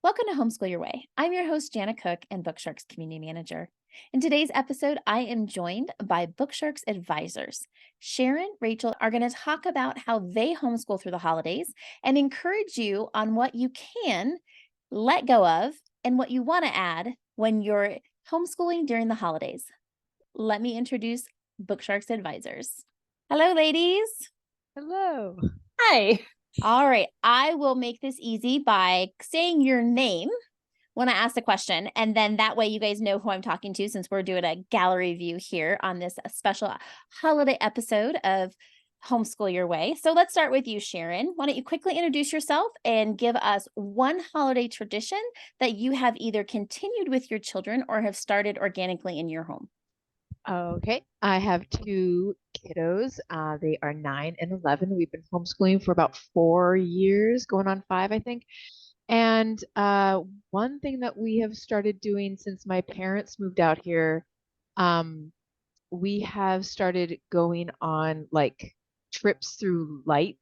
Welcome to Homeschool Your Way. I'm your host, Janna Cook, and Bookshark's community manager. In today's episode, I am joined by Bookshark's advisors. Sharon, Rachel are going to talk about how they homeschool through the holidays and encourage you on what you can let go of and what you want to add when you're homeschooling during the holidays. Let me introduce Bookshark's advisors. Hello, ladies. Hello. Hi. All right. I will make this easy by saying your name when I ask the question. And then that way you guys know who I'm talking to, since we're doing a gallery view here on this special holiday episode of Homeschool Your Way. So let's start with you, Sharon. Why don't you quickly introduce yourself and give us one holiday tradition that you have either continued with your children or have started organically in your home? Okay, I have two kiddos. They are 9 and 11. We've been homeschooling for about 4 years, going on 5, I think. And one thing that we have started doing since my parents moved out here, we have started going on like trips through light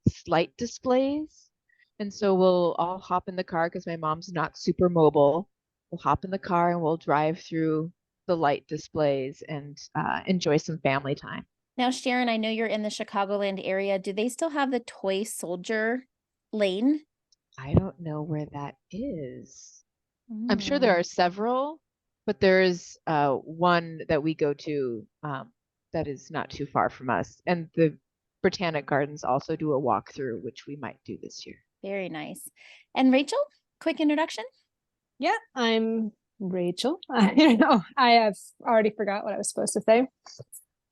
displays. And so we'll all hop in the car because my mom's not super mobile. We'll hop in the car and we'll drive through the light displays and enjoy some family time. Now, Sharon, I know you're in the Chicagoland area. Do they still have the toy soldier lane? I don't know where that is. I'm sure there are several, but there's one that we go to that is not too far from us. And the Botanic Gardens also do a walkthrough, which we might do this year. Very nice. And Rachel, quick introduction. Yeah, I'm Rachel. I have already forgot what I was supposed to say.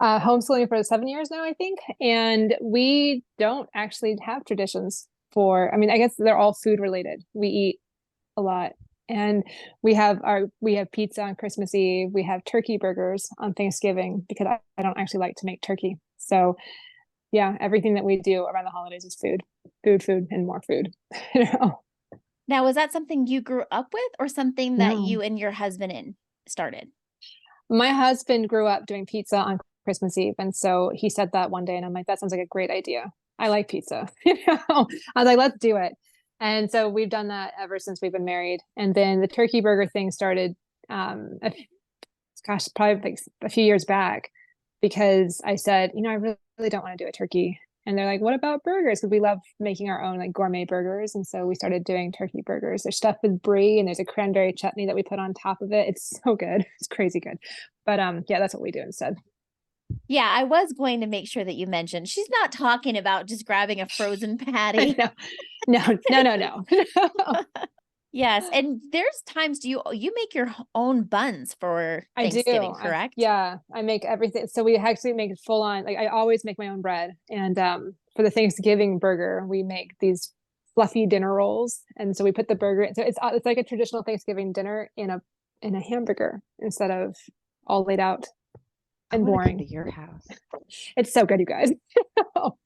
Homeschooling for 7 years now, I think. And we don't actually have traditions I guess they're all food related. We eat a lot. And we have pizza on Christmas Eve. We have turkey burgers on Thanksgiving because I don't actually like to make turkey. So yeah, everything that we do around the holidays is food, and more food. Now, was that something you grew up with or something that No. you and your husband started? My husband grew up doing pizza on Christmas Eve. And so he said that one day and I'm like, that sounds like a great idea. I like pizza. I was like, let's do it. And so we've done that ever since we've been married. And then the turkey burger thing started, probably like a few years back because I said, I really don't want to do a turkey. And they're like, what about burgers? Because we love making our own like gourmet burgers. And so we started doing turkey burgers. They're stuffed with brie and there's a cranberry chutney that we put on top of it. It's so good. It's crazy good. But yeah, that's what we do instead. Yeah, I was going to make sure that you mentioned she's not talking about just grabbing a frozen patty. No. Yes, and there's times you make your own buns for Thanksgiving, correct? I make everything. So we actually make it full on. Like I always make my own bread, and for the Thanksgiving burger, we make these fluffy dinner rolls, and so we put the burger. So it's like a traditional Thanksgiving dinner in a hamburger instead of all laid out and boring. To your house. It's so good, you guys.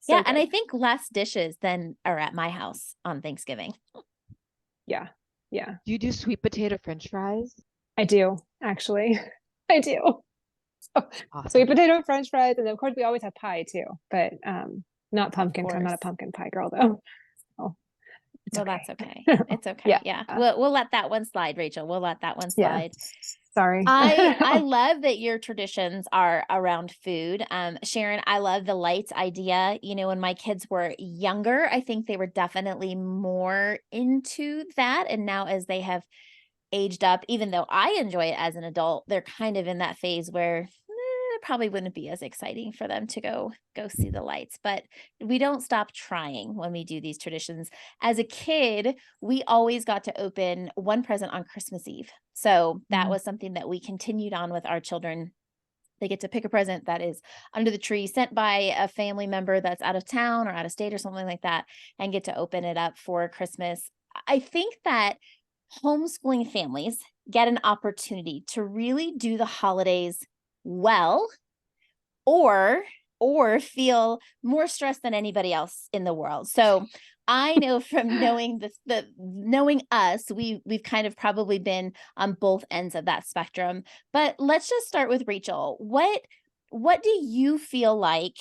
Yeah, and I think less dishes than are at my house on Thanksgiving. Yeah. Do you do sweet potato French fries? I do, actually. I do. So, awesome. Sweet potato French fries, and of course we always have pie too, but not pumpkin. I'm not a pumpkin pie girl though. So well, okay. that's okay. It's okay. Yeah. We'll let that one slide, Rachel. We'll let that one slide. Yeah. Sorry. I love that your traditions are around food. Sharon, I love the lights idea. When my kids were younger, I think they were definitely more into that. And now as they have aged up, even though I enjoy it as an adult, they're kind of in that phase where it probably wouldn't be as exciting for them to go see the lights. But we don't stop trying when we do these traditions. As a kid, we always got to open one present on Christmas Eve. So that was something that we continued on with our children. They get to pick a present that is under the tree, sent by a family member that's out of town or out of state or something like that, and get to open it up for Christmas. I think that homeschooling families get an opportunity to really do the holidays well, or feel more stressed than anybody else in the world. So I know from knowing knowing us, we've kind of probably been on both ends of that spectrum. But let's just start with Rachel. What do you feel like?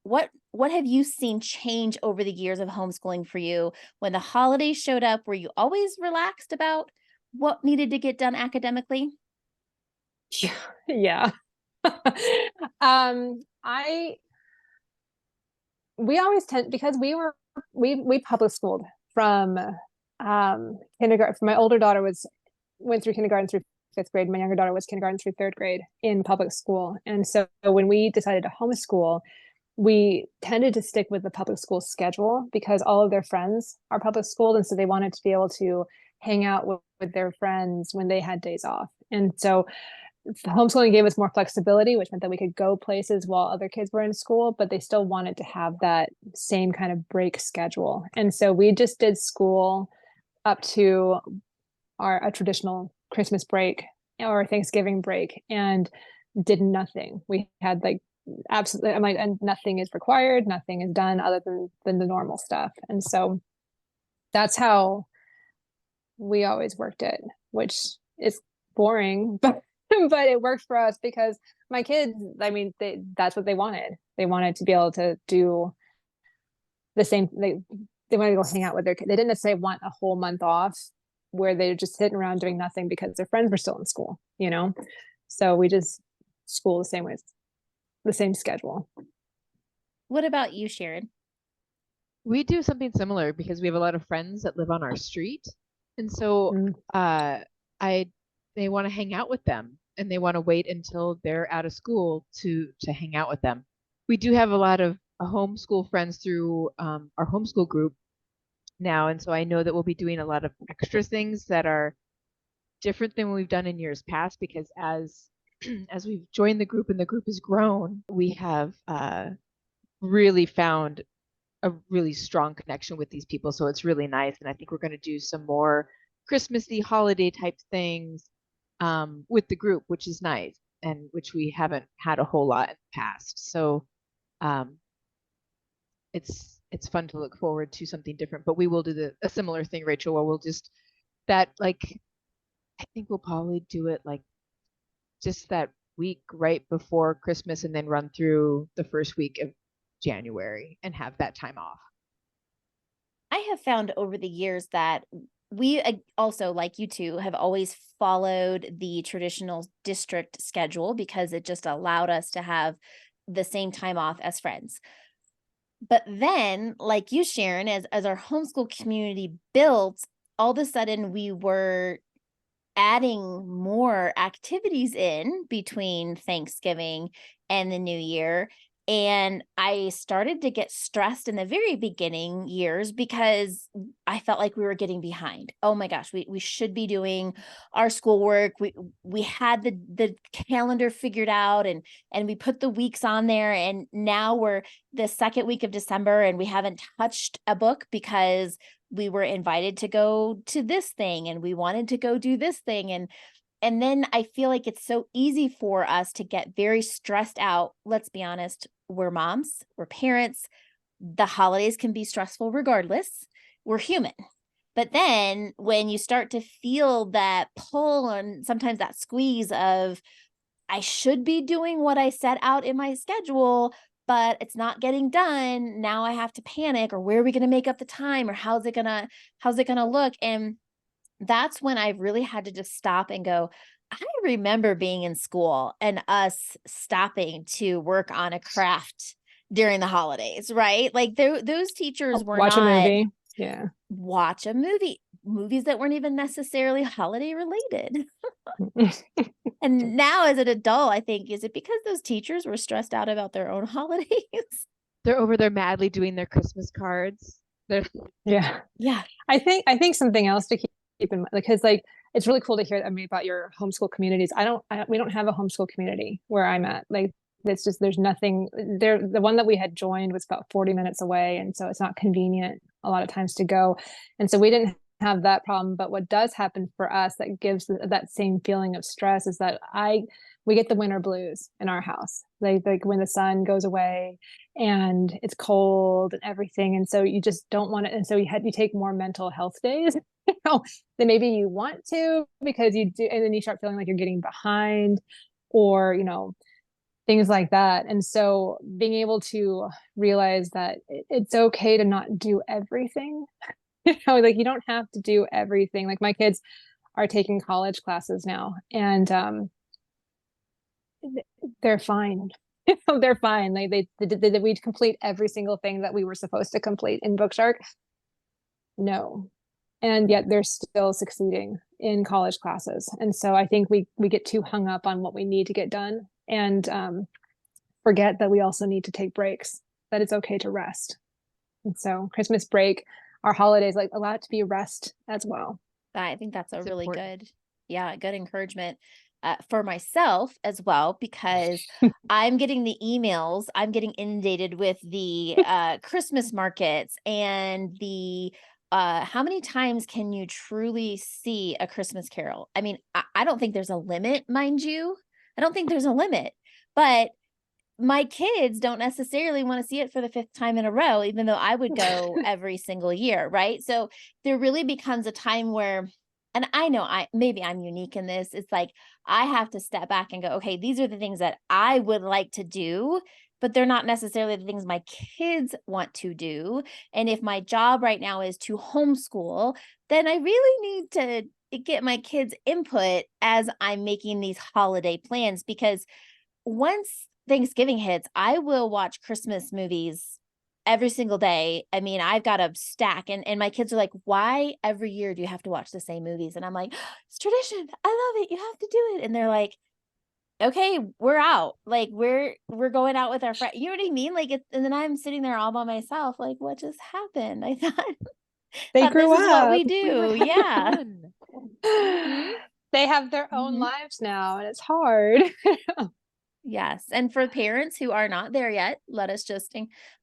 What have you seen change over the years of homeschooling for you? When the holidays showed up, were you always relaxed about what needed to get done academically? Yeah. I we always tend, because we public schooled from kindergarten. My older daughter went through kindergarten through fifth grade. My younger daughter was kindergarten through third grade in public school. And so when we decided to homeschool, we tended to stick with the public school schedule because all of their friends are public schooled. And so they wanted to be able to hang out with their friends when they had days off. And so homeschooling gave us more flexibility, which meant that we could go places while other kids were in school, but they still wanted to have that same kind of break schedule. And so we just did school up to a traditional Christmas break or Thanksgiving break and did nothing. We had like absolutely, I'm like, and nothing is required, nothing is done other than the normal stuff. And so that's how we always worked it, which is boring, but but it worked for us because my kids, I mean, that's what they wanted. They wanted to be able to do the same. They wanted to go hang out with their kids. They didn't necessarily want a whole month off where they're just sitting around doing nothing because their friends were still in school, you know? So we just school the same way, the same schedule. What about you, Sharon? We do something similar because we have a lot of friends that live on our street. And so Mm. I they want to hang out with them and they want to wait until they're out of school to hang out with them. We do have a lot of homeschool friends through our homeschool group now, and so I know that we'll be doing a lot of extra things that are different than we've done in years past because as as we've joined the group and the group has grown, we have really found a really strong connection with these people. So it's really nice. And I think we're going to do some more Christmassy holiday type things with the group, which is nice and which we haven't had a whole lot in the past. So um, it's fun to look forward to something different. But we will do a similar thing, Rachel, where we'll just that like I think we'll probably do it like just that week right before Christmas and then run through the first week of January and have that time off. I have found over the years that we also, like you two, have always followed the traditional district schedule because it just allowed us to have the same time off as friends. But then, like you, Sharon, as our homeschool community built, all of a sudden we were adding more activities in between Thanksgiving and the new year. And I started to get stressed in the very beginning years because I felt like we were getting behind. Oh my gosh, we should be doing our schoolwork. We had the calendar figured out and we put the weeks on there. And now we're the second week of December and we haven't touched a book because we were invited to go to this thing and we wanted to go do this thing. And then I feel like it's so easy for us to get very stressed out. Let's be honest, we're moms, we're parents. The holidays can be stressful regardless. We're human. But then when you start to feel that pull and sometimes that squeeze of, I should be doing what I set out in my schedule, but it's not getting done. Now I have to panic, or where are we going to make up the time, or how's it going to look? And that's when I really had to just stop and go, I remember being in school and us stopping to work on a craft during the holidays, right? Like those teachers were Watch a not movie. Yeah. watch a movie, movies that weren't even necessarily holiday related. And now as an adult, I think, is it because those teachers were stressed out about their own holidays? They're over there madly doing their Christmas cards. They're Yeah. Yeah. I think something else to keep in mind, because like it's really cool to hear about your homeschool communities. We don't have a homeschool community where I'm at. Like it's just there's nothing there. The one that we had joined was about 40 minutes away, and so it's not convenient a lot of times to go. And so we didn't have that problem. But what does happen for us that gives that same feeling of stress is that we get the winter blues in our house. Like when the sun goes away and it's cold and everything. And so you just don't want it. And so you take more mental health days, than maybe you want to, because you do, and then you start feeling like you're getting behind or, things like that. And so being able to realize that it's okay to not do everything, like you don't have to do everything. Like my kids are taking college classes now, and they're fine. They're fine. Did we complete every single thing that we were supposed to complete in Bookshark? No. And yet they're still succeeding in college classes. And so I think we get too hung up on what we need to get done, and forget that we also need to take breaks, that it's okay to rest. And so Christmas break, our holidays, like, allow it to be rest as well. I think that's a It's really important. good, yeah, good encouragement for myself as well, because I'm getting the emails, I'm getting inundated with the Christmas markets and the how many times can you truly see a Christmas carol? I mean, I don't think there's a limit, mind you. I don't think there's a limit, but my kids don't necessarily want to see it for the fifth time in a row, even though I would go every single year, right? So there really becomes a time where, and I know maybe I'm unique in this. It's like I have to step back and go, okay, these are the things that I would like to do, but they're not necessarily the things my kids want to do. And if my job right now is to homeschool, then I really need to get my kids' input as I'm making these holiday plans, because once Thanksgiving hits, I will watch Christmas movies every single day. I mean, I've got a stack, and my kids are like, "Why every year do you have to watch the same movies?" And I'm like, "It's tradition. I love it. You have to do it." And they're like, "Okay, we're out. Like we're going out with our friend." You know what I mean? Like it's, and then I'm sitting there all by myself like, "What just happened?" I thought They thought this grew is what up. we We were do. having Yeah. fun. Mhm. They have their own Mhm. lives now, and it's hard. Yes, and for parents who are not there yet, let us just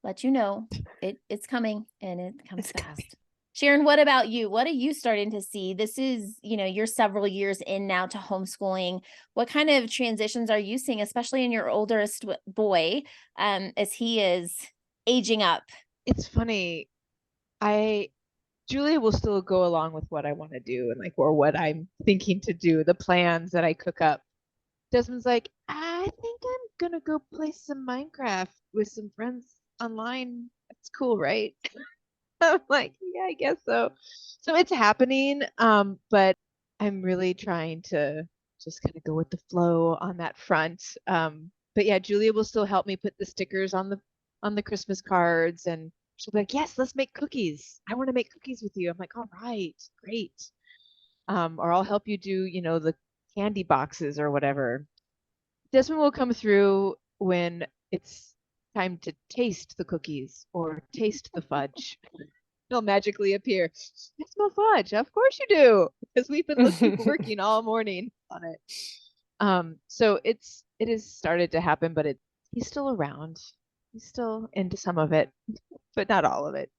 let you know it's coming, and it comes It's coming. fast. Sharon, what about you? What are you starting to see? This is, you're several years in now to homeschooling. What kind of transitions are you seeing, especially in your oldest boy, as he is aging up? It's funny. Julia will still go along with what I want to do and like, or what I'm thinking to do, the plans that I cook up. Desmond's like, I think I'm gonna go play some Minecraft with some friends online. That's cool, right? I'm like, yeah, I guess so. So it's happening. But I'm really trying to just kind of go with the flow on that front. But yeah, Julia will still help me put the stickers on the Christmas cards, and she'll be like, yes, let's make cookies. I want to make cookies with you. I'm like, all right, great. Or I'll help you do, the candy boxes or whatever. Desmond will come through when it's time to taste the cookies or taste the fudge. He'll magically appear. I smell fudge. Of course you do, because we've been working all morning on it. So it has started to happen, but he's still around. He's still into some of it, but not all of it.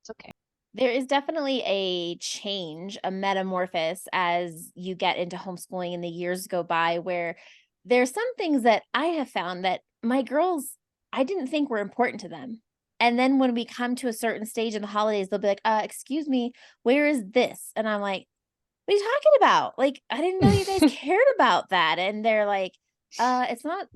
It's okay. There is definitely a change, a metamorphosis as you get into homeschooling and the years go by, where there's some things that I have found that my girls, I didn't think were important to them. And then when we come to a certain stage in the holidays, they'll be like, excuse me, where is this? And I'm like, what are you talking about? Like, I didn't know you guys cared about that. And they're like, it's not,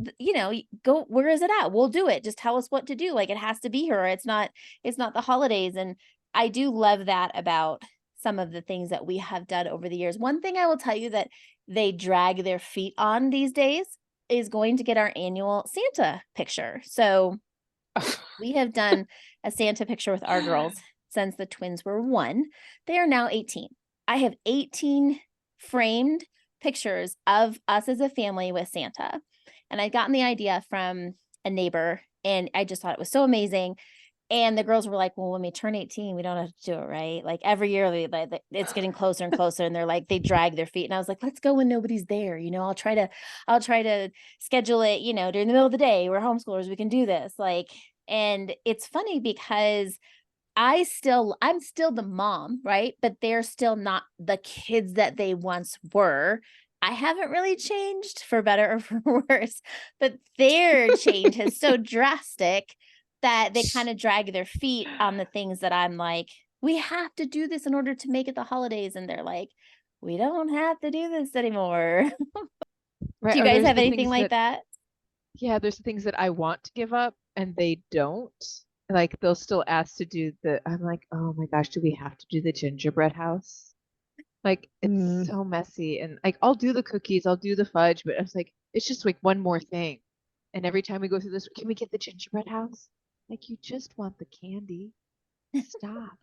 go, where is it at? We'll do it. Just tell us what to do. Like, it has to be here. It's not the holidays. And I do love that about some of the things that we have done over the years. One thing I will tell you that they drag their feet on these days is going to get our annual Santa picture. So we have done a Santa picture with our girls since the twins were 1. They are now 18. I have 18 framed pictures of us as a family with Santa. And I'd gotten the idea from a neighbor, and I just thought it was so amazing. And the girls were like, well, when we turn 18, we don't have to do it, right? Like every year, it's getting closer and closer. And they're like, they drag their feet. And I was like, let's go when nobody's there. I'll try to schedule it, during the middle of the day. We're homeschoolers. We can do this. And it's funny because I'm still the mom, right? But they're still not the kids that they once were. I haven't really changed for better or for worse, but their change is so drastic that they kind of drag their feet on the things that I'm like, we have to do this in order to make it the holidays. And they're like, we don't have to do this anymore. Right. Do you Or guys there's have the anything things like that, that? yeah, there's the things that I want to give up and they don't. Like they'll still ask to do I'm like, oh my gosh, do we have to do the gingerbread house? Like it's Mm. so messy. And like I'll do the cookies, I'll do the fudge, but it's like it's just like one more thing. And every time we go through this, can we get the gingerbread house? Like you just want the candy. Stop.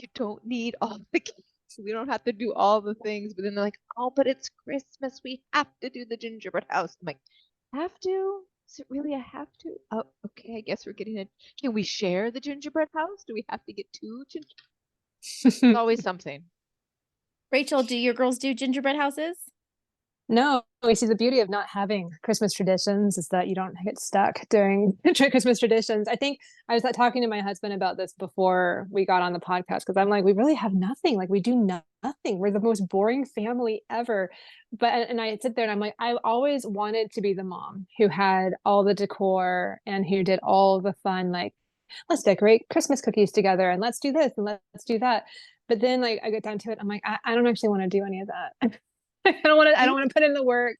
You don't need all the candy. We don't have to do all the things. But then they're like, oh, but it's Christmas. We have to do the gingerbread house. I'm like, have to? Is it really a have to? Oh, okay. I guess we're getting it. Can we share the gingerbread house? Do we have to get two gingerbread? It's always something. Rachel, do your girls do gingerbread houses? No, we see the beauty of not having Christmas traditions is that you don't get stuck during Christmas traditions. I think I was talking to my husband about this before we got on the podcast because I'm like, we really have nothing. Like we do nothing. We're the most boring family ever. But and I sit there and I'm like, I always wanted to be the mom who had all the decor and who did all the fun, like let's decorate Christmas cookies together and let's do this and let's do that. But then like I get down to it, I'm like, I don't actually want to do any of that. I don't want to put in the work.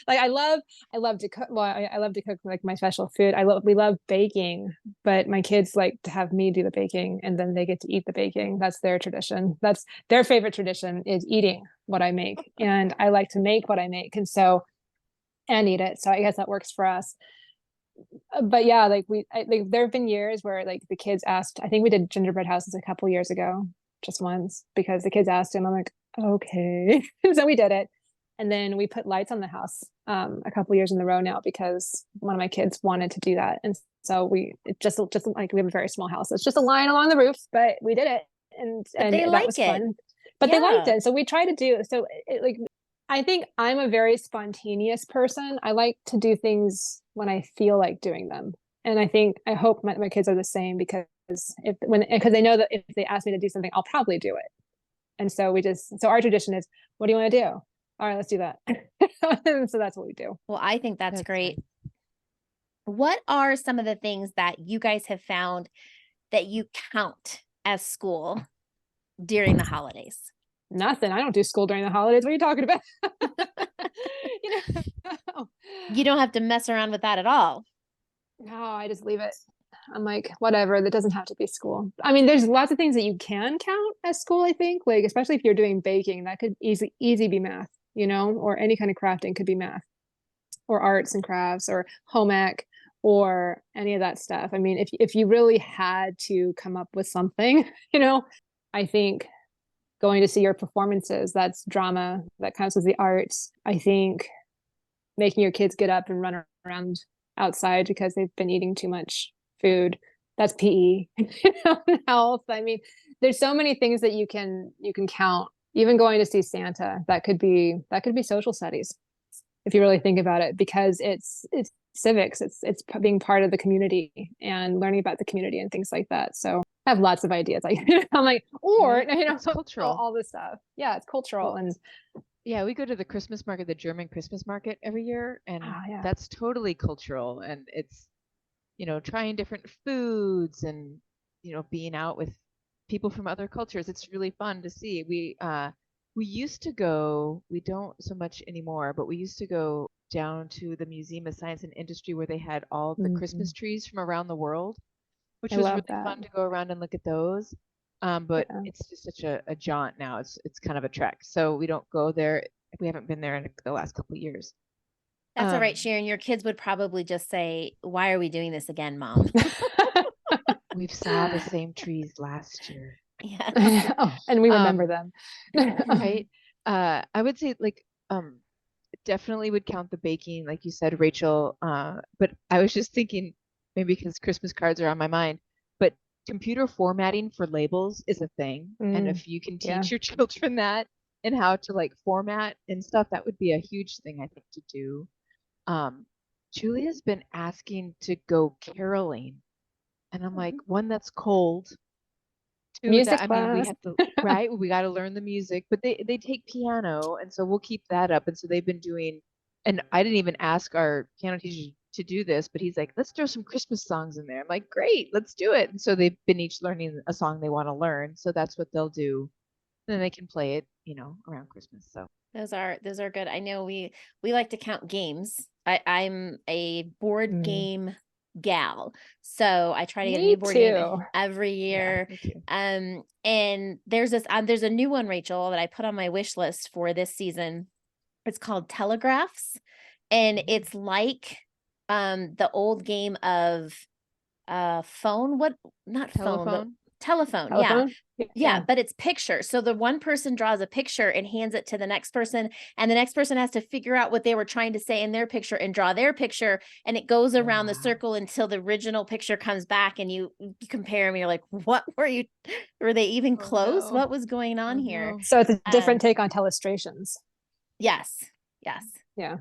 Like I love to cook. Well, I love to cook like my special food. We love baking, but my kids like to have me do the baking and then they get to eat the baking. That's their tradition. That's their favorite tradition is eating what I make. And I like to make what I make. And eat it. So I guess that works for us. But yeah, like there have been years where like the kids asked, I think we did gingerbread houses a couple years ago, just once because the kids asked him. I'm like, okay. So we did it. And then we put lights on the house a couple years in a row now because one of my kids wanted to do that. And so just like we have a very small house. It's just a line along the roof, but we did it. But they And that was like it. fun. But they liked Yeah. it. So we try to do so like I think I'm a very spontaneous person. I like to do things when I feel like doing them. And I hope my kids are the same because because they know that if they ask me to do something, I'll probably do it. And so so our tradition is, what do you want to do? All right, let's do that. So that's what we do. Well, I think that's That's great. nice. What are some of the things that you guys have found that you count as school during the holidays? Nothing. I don't do school during the holidays. What are you talking about? You know, You don't have to mess around with that at all. no, I just leave it. I'm like, whatever, that doesn't have to be school. I mean, there's lots of things that you can count as school, I think. Like, especially if you're doing baking, that could easy be math, or any kind of crafting could be math, or arts and crafts, or home ec, or any of that stuff. I mean, if you really had to come up with something, I think going to see your performances, that's drama, that counts as the arts. I think making your kids get up and run around outside because they've been eating too much food, that's PE. Health. I mean, there's so many things that you can count. Even going to see Santa, that could be social studies if you really think about it, because it's civics, it's being part of the community and learning about the community and things like that. So I have lots of ideas. I'm like, or Right? It's cultural. all this stuff. Yeah, it's cultural. Well, And yeah, we go to the Christmas market, the German Christmas market every year, and oh yeah, that's totally cultural. And it's, trying different foods and, being out with people from other cultures. It's really fun to see. We used to go, we don't so much anymore, but we used to go down to the Museum of Science and Industry where they had all the Christmas trees from around the world, which I was love really that. fun to go around and look at those. But Yeah. it's just such a jaunt now. It's kind of a trek. So we don't go there. We haven't been there in the last couple of years. That's all right, Sharon. Your kids would probably just say, "Why are we doing this again, Mom?" We saw the same trees last year. Yes. Oh, and we remember Um, them. right? I would say like definitely would count the baking, like you said, Rachel. But I was just thinking, maybe because Christmas cards are on my mind, but computer formatting for labels is a thing. And if you can Yeah. teach your children that and how to like format and stuff, that would be a huge thing, I think, to do. Julia's been asking to go caroling, and I'm like, one, that's cold. Two, that Music I mean, we class. have to, right? We got to learn the music, but they take piano, and so we'll keep that up. And so they've been doing, and I didn't even ask our piano teacher to do this, but he's like, let's throw some Christmas songs in there. I'm like, great, let's do it. And so they've been each learning a song they want to learn. So that's what they'll do. Then they can play it, around Christmas. So Those are good. I know we like to count games. I'm a board Mm. game gal. So I try to get a Me new board game too. every year. Me too. And there's a new one, Rachel, that I put on my wish list for this season. It's called Telegraphs, and it's like the old game of phone, what not phone, but telephone. Yeah. Telephone? Yeah, but it's pictures. So the one person draws a picture and hands it to the next person, and the next person has to figure out what they were trying to say in their picture and draw their picture, and it goes around the circle until the original picture comes back, and you compare them. You're like, what were they even close? No. What was going on here? No. So it's a different take on telestrations. Yes. Yes. Yeah,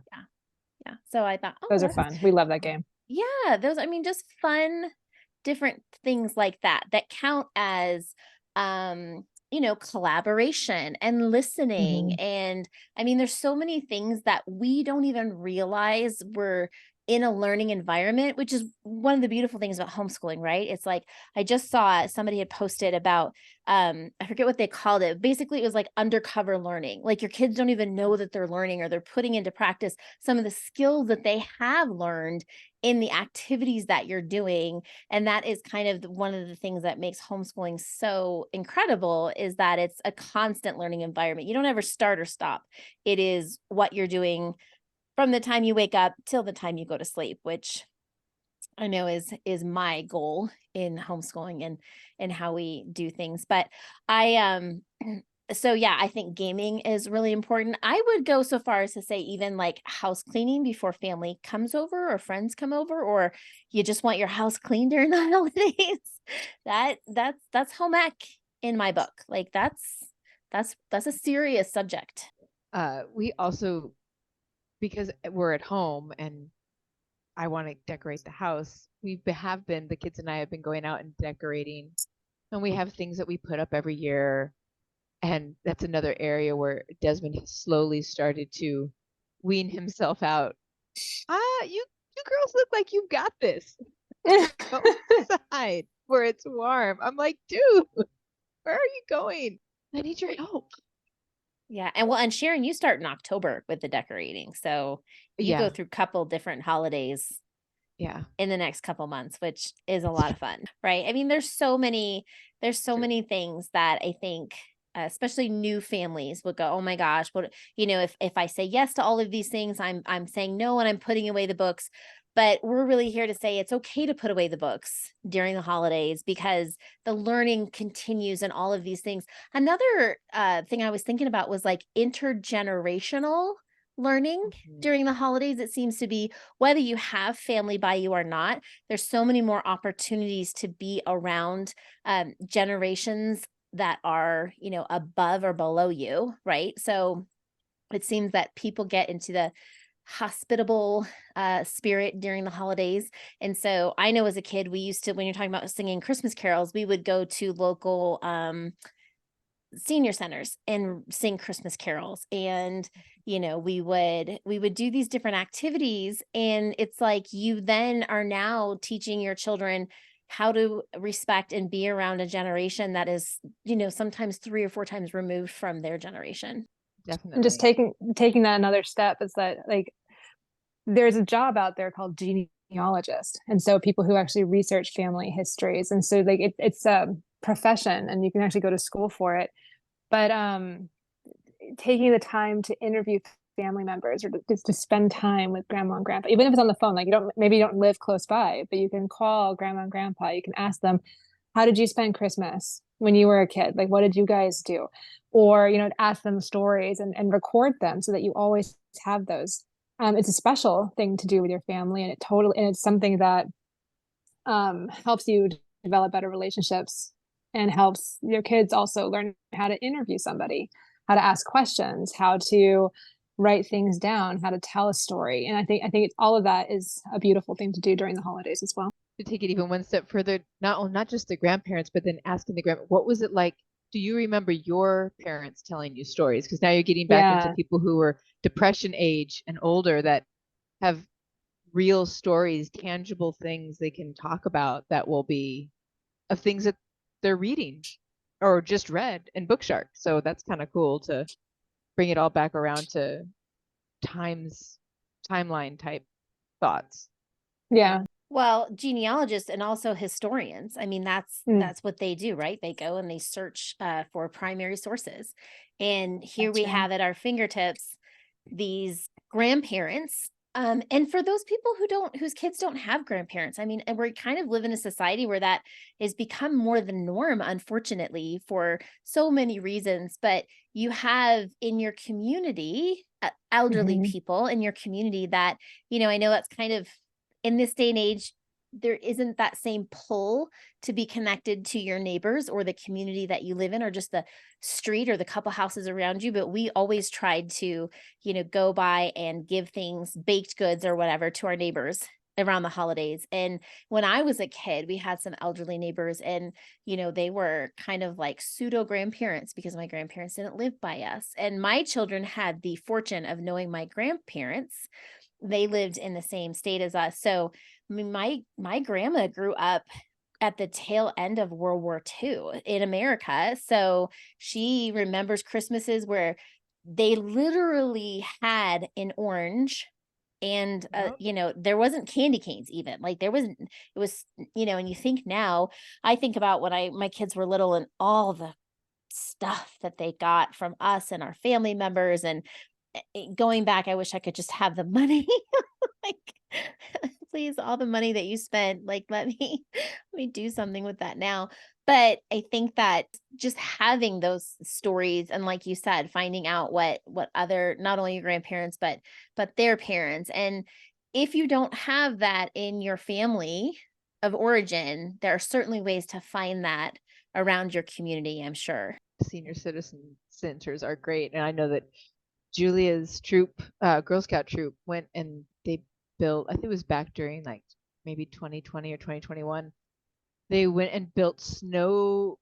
Yeah. So I thought, oh, those are fun. We love that game. yeah, those, I mean, just fun, different things like that count as, collaboration and listening. And I mean, there's so many things that we don't even realize we're in a learning environment, which is one of the beautiful things about homeschooling, right? It's like, I just saw somebody had posted about, I forget what they called it. Basically, it was like undercover learning. Like your kids don't even know that they're learning, or they're putting into practice some of the skills that they have learned in the activities that you're doing. And that is kind of one of the things that makes homeschooling so incredible, is that it's a constant learning environment. You don't ever start or stop. It is what you're doing from the time you wake up till the time you go to sleep, which I know is my goal in homeschooling and how we do things. But I so yeah, I think gaming is really important. I would go so far as to say even like house cleaning before family comes over or friends come over, or you just want your house clean during the holidays. That's home ec in my book. Like that's a serious subject. We also, because we're at home and I want to decorate the house, the kids and I have been going out and decorating, and we have things that we put up every year. And that's another area where Desmond has slowly started to wean himself out. You girls look like you've got this. Go outside where it's warm. I'm like, dude, where are you going? I need your help. Yeah. And Sharon, you start in October with the decorating. So you go through a couple different holidays in the next couple months, which is a lot of fun, right? I mean, there's so many things that I think, especially new families would go, oh my gosh, what, if I say yes to all of these things, I'm saying no, and I'm putting away the books. But we're really here to say it's okay to put away the books during the holidays, because the learning continues and all of these things. Another thing I was thinking about was like intergenerational learning during the holidays. It seems to be, whether you have family by you or not, there's so many more opportunities to be around generations that are, above or below you, right? So it seems that people get into the hospitable spirit during the holidays. And so I know as a kid, we used to, when you're talking about singing Christmas carols, we would go to local senior centers and sing Christmas carols. And we would do these different activities, and it's like you then are now teaching your children how to respect and be around a generation that is, sometimes 3 or 4 times removed from their generation. Definitely. And just taking that another step is that, like, there's a job out there called genealogist, and so people who actually research family histories, and so like it's a profession, and you can actually go to school for it. But taking the time to interview family members, or to spend time with grandma and grandpa, even if it's on the phone, like maybe you don't live close by, but you can call grandma and grandpa. You can ask them, how did you spend Christmas when you were a kid? Like, what did you guys do? Or, ask them stories and record them so that you always have those. It's a special thing to do with your family, and it's something that helps you develop better relationships, and helps your kids also learn how to interview somebody, how to ask questions, how to write things down, how to tell a story. And I think it's all of that is a beautiful thing to do during the holidays as well. To take it even one step further, not just the grandparents, but then asking the what was it like? Do you remember your parents telling you stories? Because now you're getting back into people who are depression age and older that have real stories, tangible things they can talk about that will be of things that they're reading or just read in Bookshark. So that's kind of cool to bring it all back around to timeline type thoughts. Yeah. Well, genealogists and also historians. I mean, Mm, that's what they do, right? They go and they search for primary sources. And here that's we right. have at our fingertips these grandparents. And for those people whose kids don't have grandparents, I mean, and we're kind of live in a society where that has become more the norm, unfortunately, for so many reasons. But you have in your community, elderly Hmm. people in your community that, I know that's kind of in this day and age, there isn't that same pull to be connected to your neighbors or the community that you live in or just the street or the couple houses around you. But we always tried to, go by and give things, baked goods or whatever, to our neighbors around the holidays. And when I was a kid, we had some elderly neighbors, and they were kind of like pseudo grandparents because my grandparents didn't live by us. And my children had the fortune of knowing my grandparents. They lived in the same state as us. So, I mean, my grandma grew up at the tail end of World War II in America. So she remembers Christmases where they literally had an orange and Yep. there wasn't candy canes even. Like there wasn't it was, and you think now, I think about when my kids were little and all the stuff that they got from us and our family members, and going back, I wish I could just have the money. Like, please, all the money that you spent, like, let me let me do something with that now. But I think that just having those stories, and like you said, finding out what other, not only your grandparents, but their parents. And if you don't have that in your family of origin, there are certainly ways to find that around your community, I'm sure. Senior citizen centers are great. And I know that Julia's troop, Girl Scout troop, went and they built, I think it was back during like maybe 2020 or 2021. They went and built snowmen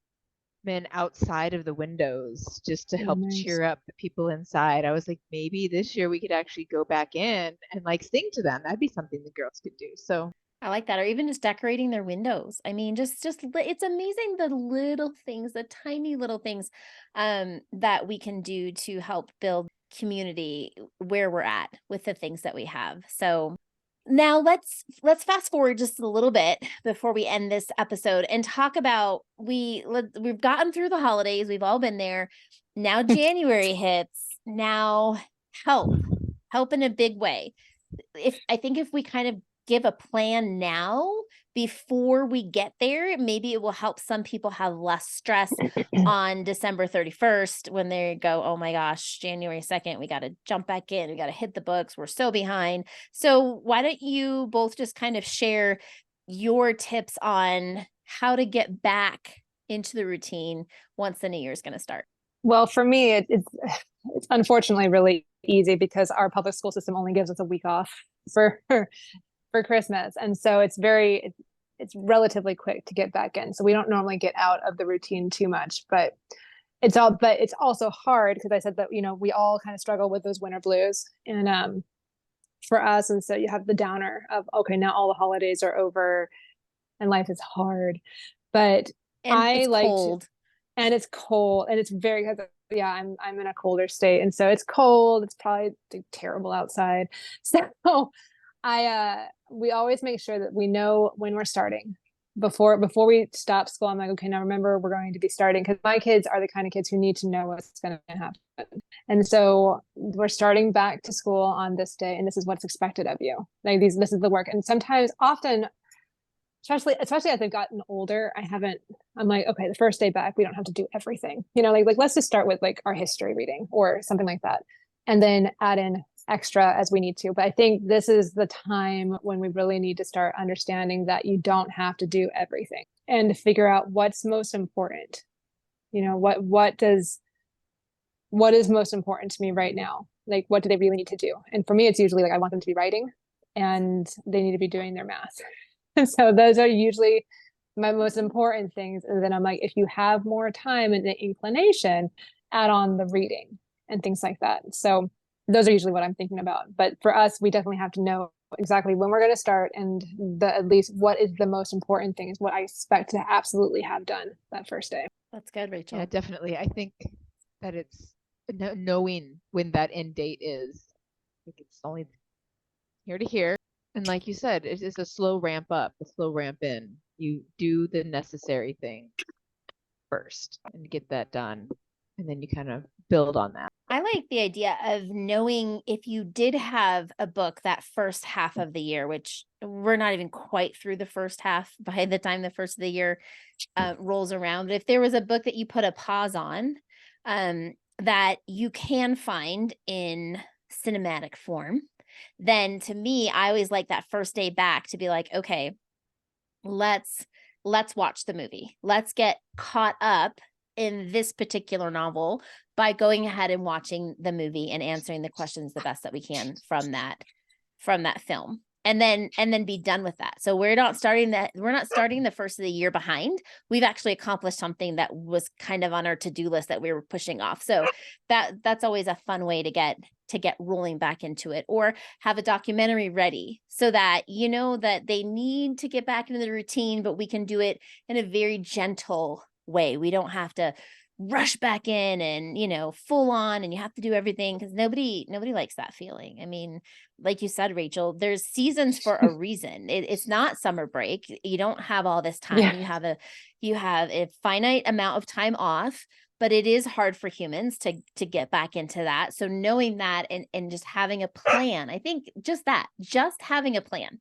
outside of the windows just to Oh, help nice. cheer up the people inside. I was like, maybe this year we could actually go back in and like sing to them. That'd be something the girls could do. So I like that, or even just decorating their windows. I mean, it's amazing the little things, the tiny little things, that we can do to help build community where we're at with the things that we have. So now let's fast forward just a little bit before we end this episode and talk about we've gotten through the holidays, we've all been there. Now January hits. Now help, help in a big way. If we kind of give a plan now before we get there, maybe it will help some people have less stress on December 31st when they go, oh my gosh, January 2nd, we got to jump back in, we got to hit the books, we're so behind. So why don't you both just kind of share your tips on how to get back into the routine once the new year is going to start? Well, for me, it's unfortunately really easy because our public school system only gives us a week off for for Christmas, and so it's relatively quick to get back in. So we don't normally get out of the routine too much, but it's also hard because I said that we all kind of struggle with those winter blues, and for us, and so you have the downer of okay, now all the holidays are over and life is hard, but And I it's like to, cold. and it's cold and it's very yeah, I'm in a colder state, and so it's cold, it's probably terrible outside. So we always make sure that we know when we're starting before we stop school. I'm like, okay, now remember we're going to be starting, because my kids are the kind of kids who need to know what's going to happen. And so we're starting back to school on this day, and this is what's expected of you. Like this is the work. And sometimes, often, especially as they've gotten older, I'm like, okay, the first day back, we don't have to do everything. Like let's just start with like our history reading or something like that, and then add in extra as we need to. But I think this is the time when we really need to start understanding that you don't have to do everything, and figure out what's most important. What is most important to me right now? Like, what do they really need to do? And for me, it's usually like I want them to be writing and they need to be doing their math. And so those are usually my most important things. And then I'm like, if you have more time and the inclination, add on the reading and things like that. So those are usually what I'm thinking about. But for us, we definitely have to know exactly when we're going to start, and at least what is the most important thing is what I expect to absolutely have done that first day. That's good, yeah, Rachel. definitely. I think that it's knowing when that end date is. I think it's only here to here. And like you said, it is a slow ramp up, a slow ramp in. You do the necessary thing first and get that done. And then you kind of build on that. I like the idea of knowing if you did have a book that first half of the year, which we're not even quite through the first half by the time the first of the year rolls around. But if there was a book that you put a pause on, that you can find in cinematic form, then to me, I always like that first day back to be like, okay, let's watch the movie. Let's get caught up in this particular novel by going ahead and watching the movie and answering the questions the best that we can from that film. And then be done with that. So we're not starting the first of the year behind. We've actually accomplished something that was kind of on our to-do list that we were pushing off. So that's always a fun way to get rolling back into it, or have a documentary ready so that you know that they need to get back into the routine, but we can do it in a very gentle way. We don't have to rush back in and, full on, and you have to do everything, because nobody likes that feeling. I mean, like you said, Rachel, there's seasons for a reason. It's not summer break. You don't have all this time. Yeah. You have a finite amount of time off, but it is hard for humans to get back into that. So knowing that and just having a plan, I think just having a plan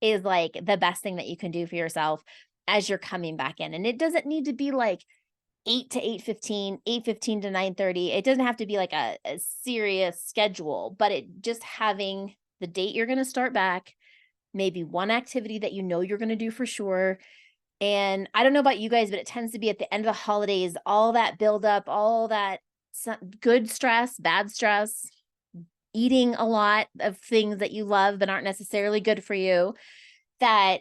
is like the best thing that you can do for yourself as you're coming back in. And it doesn't need to be like 8 to 8:15, 8:15 to 9:30. It doesn't have to be like a serious schedule, but it just having the date you're going to start back, maybe one activity that you're going to do for sure. And I don't know about you guys, but it tends to be at the end of the holidays, all that buildup, all that good stress, bad stress, eating a lot of things that you love but aren't necessarily good for you, that,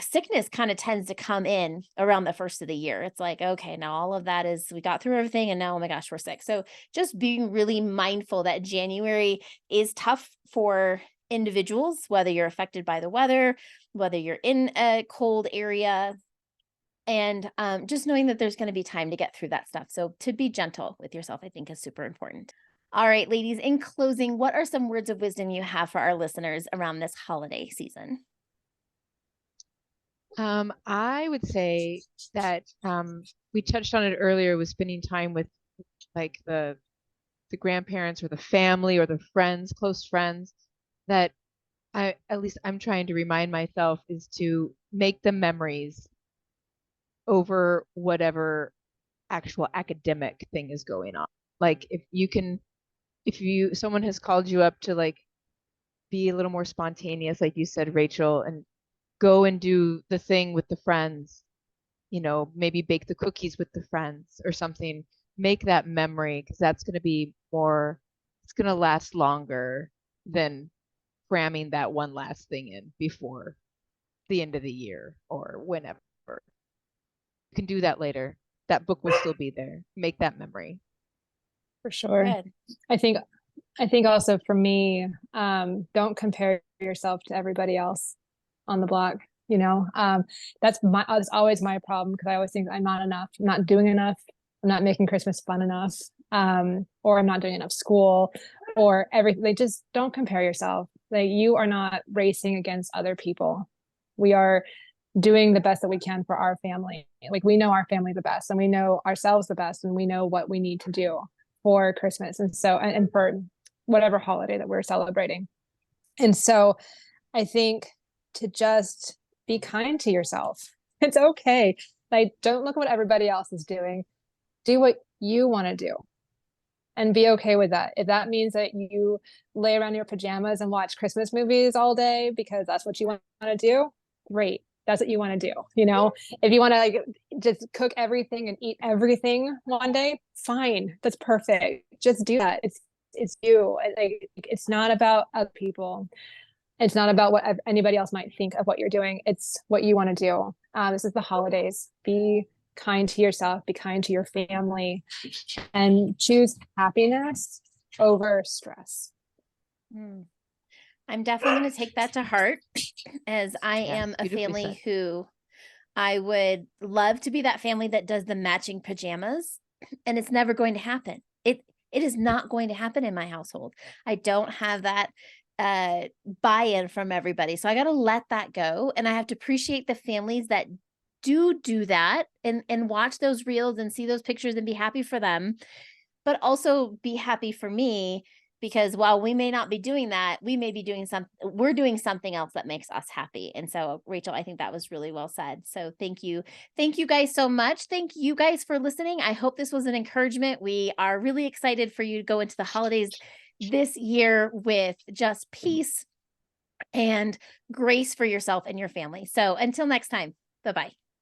sickness kind of tends to come in around the first of the year. It's like, okay, now all of that we got through everything and now, oh my gosh, we're sick. So just being really mindful that January is tough for individuals, whether you're affected by the weather, whether you're in a cold area, and just knowing that there's going to be time to get through that stuff. So to be gentle with yourself, I think, is super important. All right, ladies, in closing, what are some words of wisdom you have for our listeners around this holiday season? I would say that we touched on it earlier, was spending time with like the grandparents or the family or the friends, close friends, that at least I'm trying to remind myself is to make the memories over whatever actual academic thing is going on. Like if someone has called you up to like be a little more spontaneous, like you said, Rachel, and go and do the thing with the friends, maybe bake the cookies with the friends or something, make that memory, because that's going to be it's going to last longer than cramming that one last thing in before the end of the year or whenever. You can do that later. That book will still be there. Make that memory. For sure. Good. I think also for me, don't compare yourself to everybody else on the block. That's always my problem, because I always think I'm not enough. I'm not doing enough. I'm not making Christmas fun enough. Or I'm not doing enough school or everything. Like, just don't compare yourself. Like, you are not racing against other people. We are doing the best that we can for our family. Like, we know our family the best, and we know ourselves the best, and we know what we need to do for Christmas. And so, and for whatever holiday that we're celebrating. And so I think to just be kind to yourself. It's okay. Like, don't look at what everybody else is doing. Do what you want to do and be okay with that. If that means that you lay around in your pajamas and watch Christmas movies all day because that's what you want to do, great. That's what you want to do. If you want to like just cook everything and eat everything one day, fine. That's perfect. Just do that. It's you. Like, it's not about other people. It's not about what anybody else might think of what you're doing. It's what you want to do. This is the holidays. Be kind to yourself, be kind to your family, and choose happiness over stress. I'm definitely going to take that to heart, as I am a family who I would love to be that family that does the matching pajamas, and it's never going to happen. It is not going to happen in my household. I don't have that buy-in from everybody. So I got to let that go. And I have to appreciate the families that do that and watch those reels and see those pictures and be happy for them, but also be happy for me, because while we may not be doing that, we may be doing we're doing something else that makes us happy. And so, Rachel, I think that was really well said. So thank you. Thank you guys so much. Thank you guys for listening. I hope this was an encouragement. We are really excited for you to go into the holidays this year with just peace and grace for yourself and your family. So until next time, bye-bye.